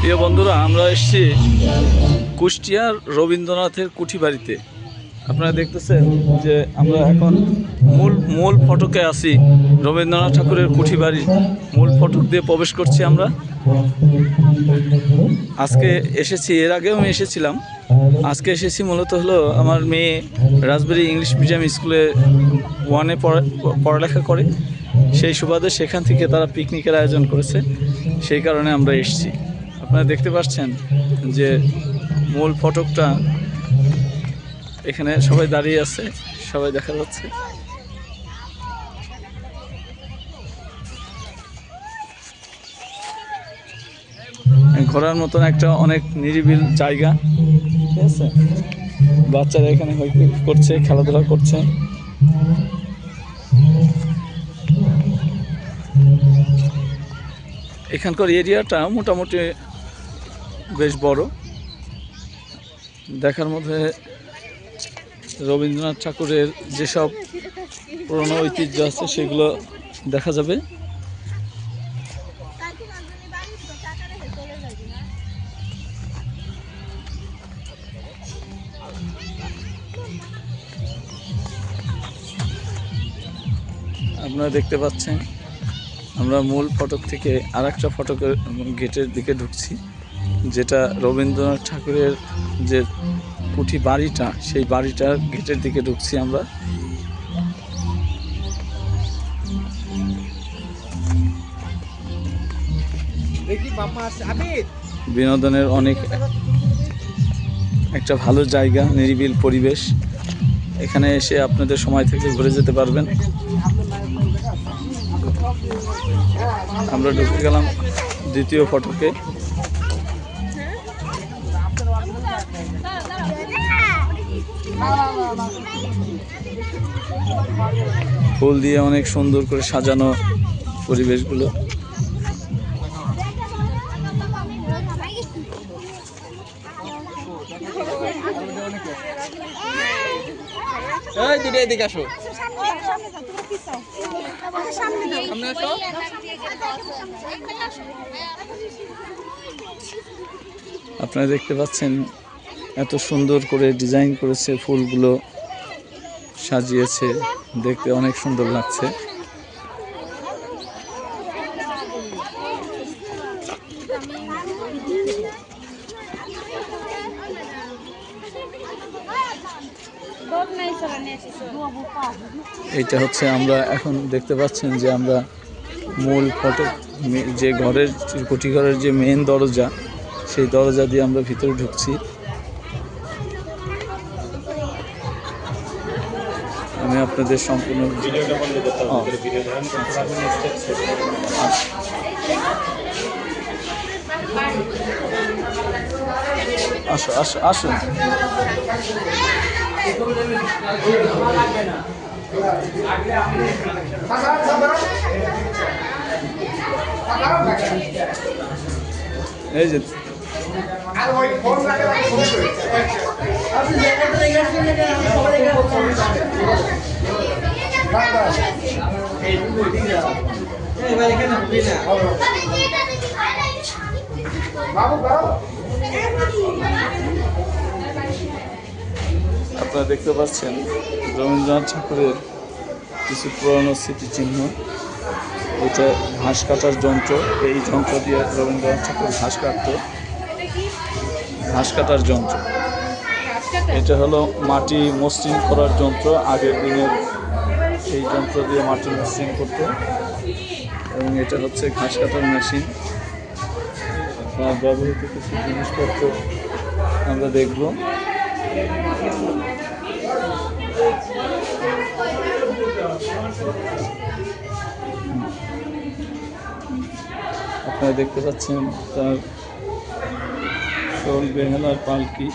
প্রিয় বন্ধুরা, আমরা এসেছি কুষ্টিয়ার রবীন্দ্রনাথের কুঠি বাড়িতে। আপনারা দেখতেছেন যে আমরা এখন মূল ফটকে আছি। রবীন্দ্রনাথ ঠাকুরের কুঠি বাড়ির মূল ফটক দিয়ে প্রবেশ করছি আমরা। আজকে এসেছি, এর আগেও আমি এসেছিলাম। আজকে এসেছি মূলত হলো আমার মেয়ে রাজবাড়ী ইংলিশ মিডিয়াম স্কুলে 1-এ পড়ালেখা করে। সেই সুবাদে সেখান থেকে তারা পিকনিকের আয়োজন করেছে, সেই কারণে আমরা এসেছি। আপনারা দেখতে পাচ্ছেন যে মূল ফটকটা, এখানে সবাই দাঁড়িয়ে আছে, সবাই দেখা যাচ্ছে। ঘোরার মতন একটা অনেক নিরিবিল জায়গা, ঠিক আছে। বাচ্চারা এখানে হইচই করছে, খেলাধুলা করছে। এখানকার এরিয়াটা মোটামুটি বেশ বড়। দেখার মধ্যে রবীন্দ্রনাথ ঠাকুরের যেসব পুরনো ঐতিহ্য আছে সেগুলো দেখা যাবে। আপনারা দেখতে পাচ্ছেন আমরা মূল ফটক থেকে আরেকটা ফটকের গেটের দিকে ঢুকছি, যেটা রবীন্দ্রনাথ ঠাকুরের যে কুঠি বাড়িটা, সেই বাড়িটার গেটের দিকে ঢুকছি আমরা। বিনোদনের অনেক একটা ভালো জায়গা, নিরিবিল পরিবেশ। এখানে এসে আপনাদের সময় থেকে ঘুরে যেতে পারবেন। আমরা ঢুকে গেলাম দ্বিতীয় ফটকে। ফুল দিয়ে অনেক সুন্দর করে সাজানো পরিবেশগুলো। এদিকে আসো। আপনারা দেখতে পাচ্ছেন এত সুন্দর করে ডিজাইন করেছে, ফুলগুলো সাজিয়েছে, দেখতে অনেক সুন্দর লাগছে। এটা হচ্ছে, আমরা এখন দেখতে পাচ্ছেন যে আমরা মূল ফটক, যে ঘরের কুঠি ঘরের যে মেন দরজা, সেই দরজা দিয়ে আমরা ভিতরে ঢুকছি। আমি আপনাদের সম্পূর্ণ আসো আসো আসুন। এই যে আপনারা দেখতে পাচ্ছেন রবীন্দ্রনাথ ঠাকুরের কিছু পুরনো স্মৃতিচিহ্ন। এটা ঘাস কাটার যন্ত্র, এই যন্ত্র দিয়ে রবীন্দ্রনাথ ঠাকুর ঘাস কাটত, ঘাস কাটার যন্ত্র। এটা হলো মাটি মসৃণ করার যন্ত্র, আগের দিনের এই যন্ত্র দিয়ে মাটি মসৃণ করতো। এবং এটা হচ্ছে ঘাস কাটার মেশিন। ব্যবহৃত কিছু জিনিসপত্র আমরা দেখব। আপনারা দেখতে পাচ্ছেন তার শোল বেহালার পালকি।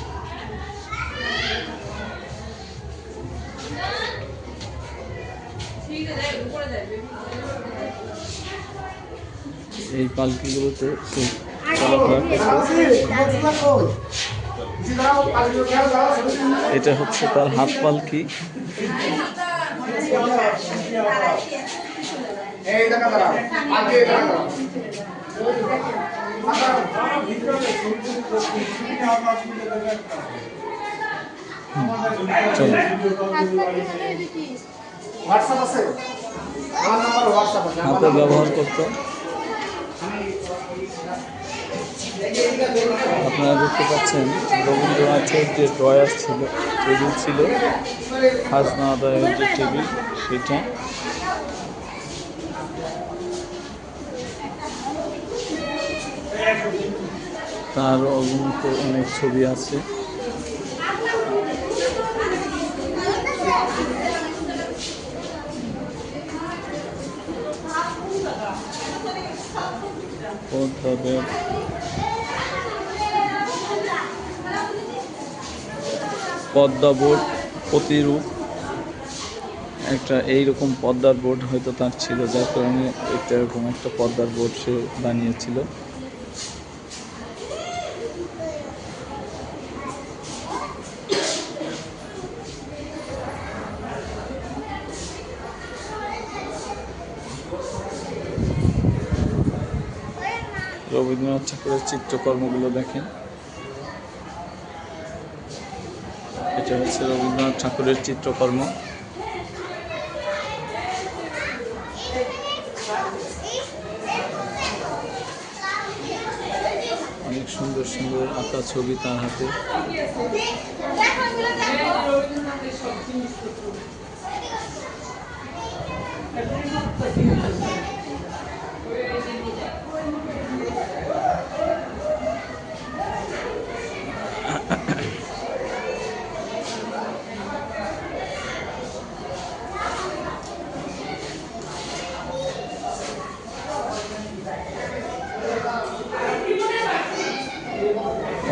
এই পালকিগুলোতে এটা হচ্ছে তার হাত পালকি। চলো হাতে ব্যবহার করতো। আপনারা দেখতে পাচ্ছেন রবীন্দ্রনাথের যে ড্রয়ার ছিল, টেবিল ছিল, খাজনা আদায়ের যে টেবিল, সেটা তার অগণিত অনেক ছবি আছে। পদ্মা বোর্ড প্রতিরূপ একটা এইরকম পদ্মার বোর্ড হয়তো তার ছিল, যার কারণে একটা এরকম একটা পদ্মার বোর্ড সে বানিয়েছিল। রবীন্দ্রনাথ ঠাকুরের চিত্রকর্মগুলো দেখেন। এটা হচ্ছে রবীন্দ্রনাথ ঠাকুরের চিত্রকর্ম। অনেক সুন্দর সুন্দর আঁকা ছবি তার হাতে।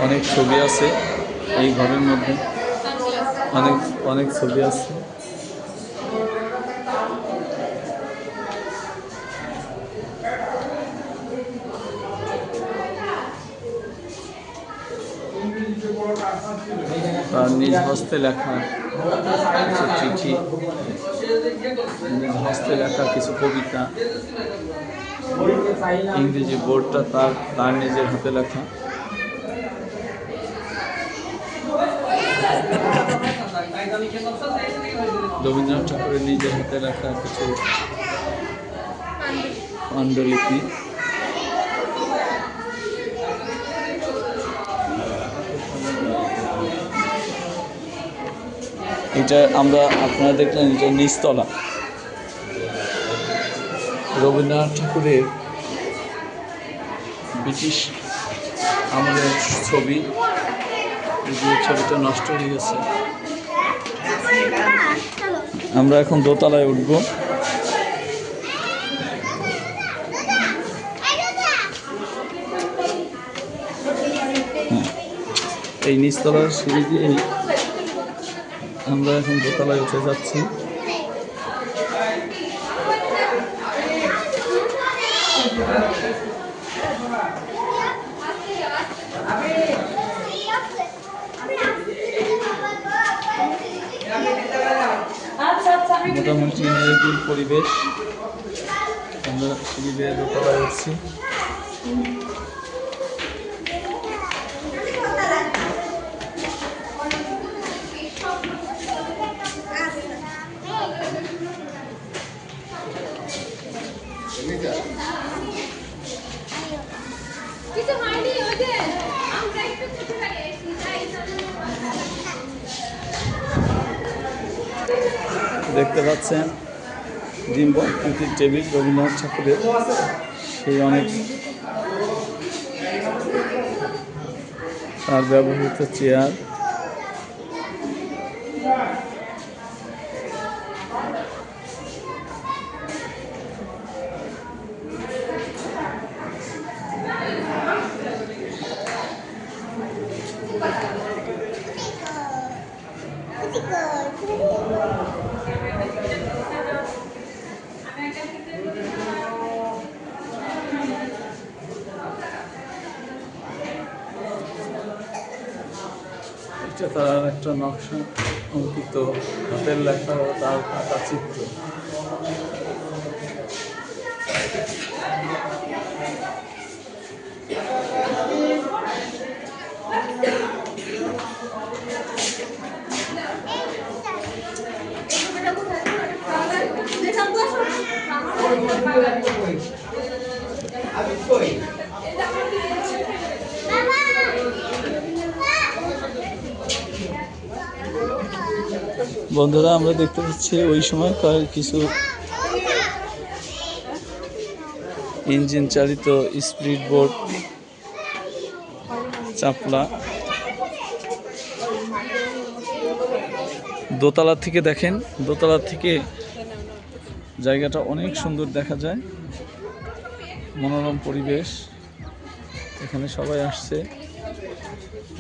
অনেক ছবি আছে এই ঘরের মধ্যে, অনেক অনেক ছবি আছে। তার নিজ হস্তে লেখা কিছু চিঠি, নিজ হস্তে লেখা কিছু কবিতা, ইংরেজি বোর্ডটা তার নিজের হাতে লেখা। রবীন্দ্রনাথ ঠাকুরের নিজের হাতে লেখা কিছু পাণ্ডুলিপি। এটা আপনারা দেখলেন, এটা নিচতলা। রবীন্দ্রনাথ ঠাকুরের ব্রিটিশ আমলের ছবি, যে ছবিটা নষ্ট হয়ে গেছে। আমরা এখন দোতলায় উঠব। এই নিচতলার সিঁড়ি দিয়ে আমরা এখন দোতলায় উঠে যাচ্ছি। মোটামুটি নিরিবিল পরিবেশ। আমরা সিঁড়ি দিয়ে দোতলায় উঠছি। দেখতে পাচ্ছেন ডিম্ব আকৃতির টেবিল রবীন্দ্রনাথ ঠাকুরের, সেই অনেক তার ব্যবহৃত চেয়ার। এটা তার একটা নকশা অঙ্কিত হাতের লেখা ও তার আঁকা চিত্র। বন্ধুরা আমরা দেখতে পাচ্ছি ওই সময় কিছু ইঞ্জিন চালিত স্পিড বোট, চাপলা। দোতলা থেকে দেখেন, দোতলা থেকে জায়গাটা অনেক সুন্দর দেখা যায়, মনোরম পরিবেশ। এখানে সবাই আসছে,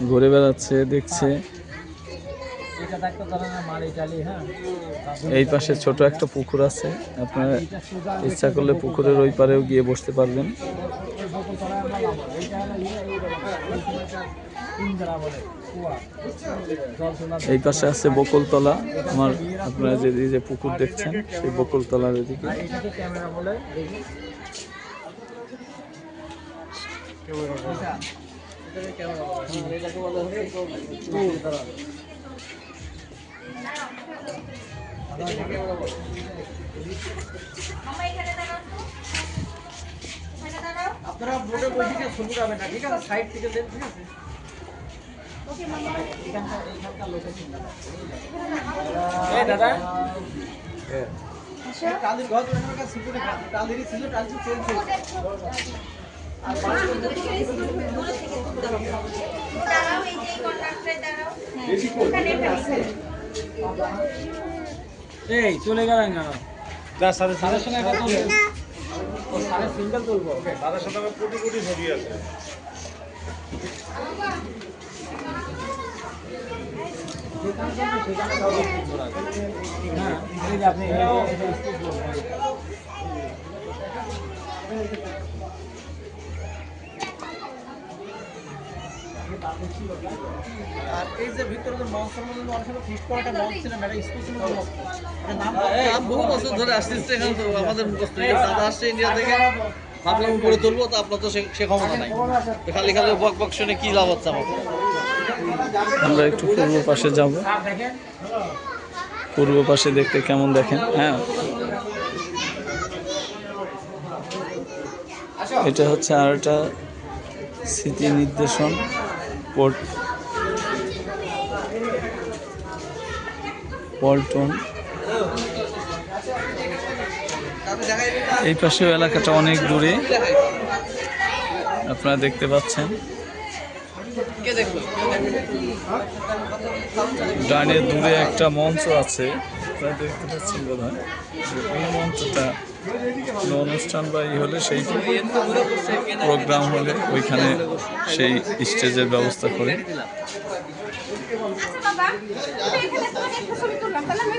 ঘুরে বেড়াচ্ছে, দেখছে। এই পাশে ছোট একটা পুকুর আছে, আপনারা ইচ্ছা করলে পুকুরের ওই পারেও গিয়ে বসতে পারবেন। এই পাশে আছে বকুলতলা, আপনারা যে পুকুর দেখছেন সেই বকুলতলার এদিকে। আপনারা বোটে বসে গিয়ে ছবি পাবেন না, ঠিক আছে? সাইড থেকে দেন, ঠিক আছে? এই দাদা টালির ঘর ধরে কাছে সিকুরে টালিরই ছিল, টালি চলছে। আর দাঁড়াও, এই যে কন্ট্রাক্টরে দাঁড়াও। এই চলে গেলেন না যা সাথে সাথে সঙ্গে কত ও সাথে সিঙ্গেল তুলবো। ওকে দাদার সাথে আমার কোটি কোটি ছবি আছে। হ্যাঁ এই যে আপনি আর এই যে ভিতরে যে মঞ্চের মধ্যে অনেক সময় ফিস্ট করাটা মঞ্চ ছিল না, এটা স্কুল ছিল নাম বহু বছর ধরে আসতেছে এখানে, তো আমাদের মুখস্থ দাদা আসছে ইন্ডিয়া থেকে, ভাবলাম উপরে তুলবো, তো আপনার তো সে ক্ষমতা নাই, তো খালি খালি বক বক শুনে কি লাভ হচ্ছে আমার। আমরা একটু পূর্ব পাশে যাব, পূর্ব পাশে দেখতে কেমন দেখেন। হ্যাঁ, এটা হচ্ছে আর একটা স্মৃতি নির্দেশন পল্টন। এই পাশেও এলাকাটা অনেক দূরে, আপনারা দেখতে পাচ্ছেন। ডানে দূরে একটা মঞ্চ আছে, আপনারা দেখতে পাচ্ছেন বোধ হয়। এই মঞ্চটা কোনো অনুষ্ঠান বা ই হলে, সেই প্রোগ্রাম হলে ওইখানে সেই স্টেজের ব্যবস্থা করে। বাবা, এখানে তোমাকে একটা ছবি তুললাম, তাহলে আমি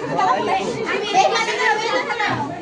এখানে দাঁড়াবো। আমি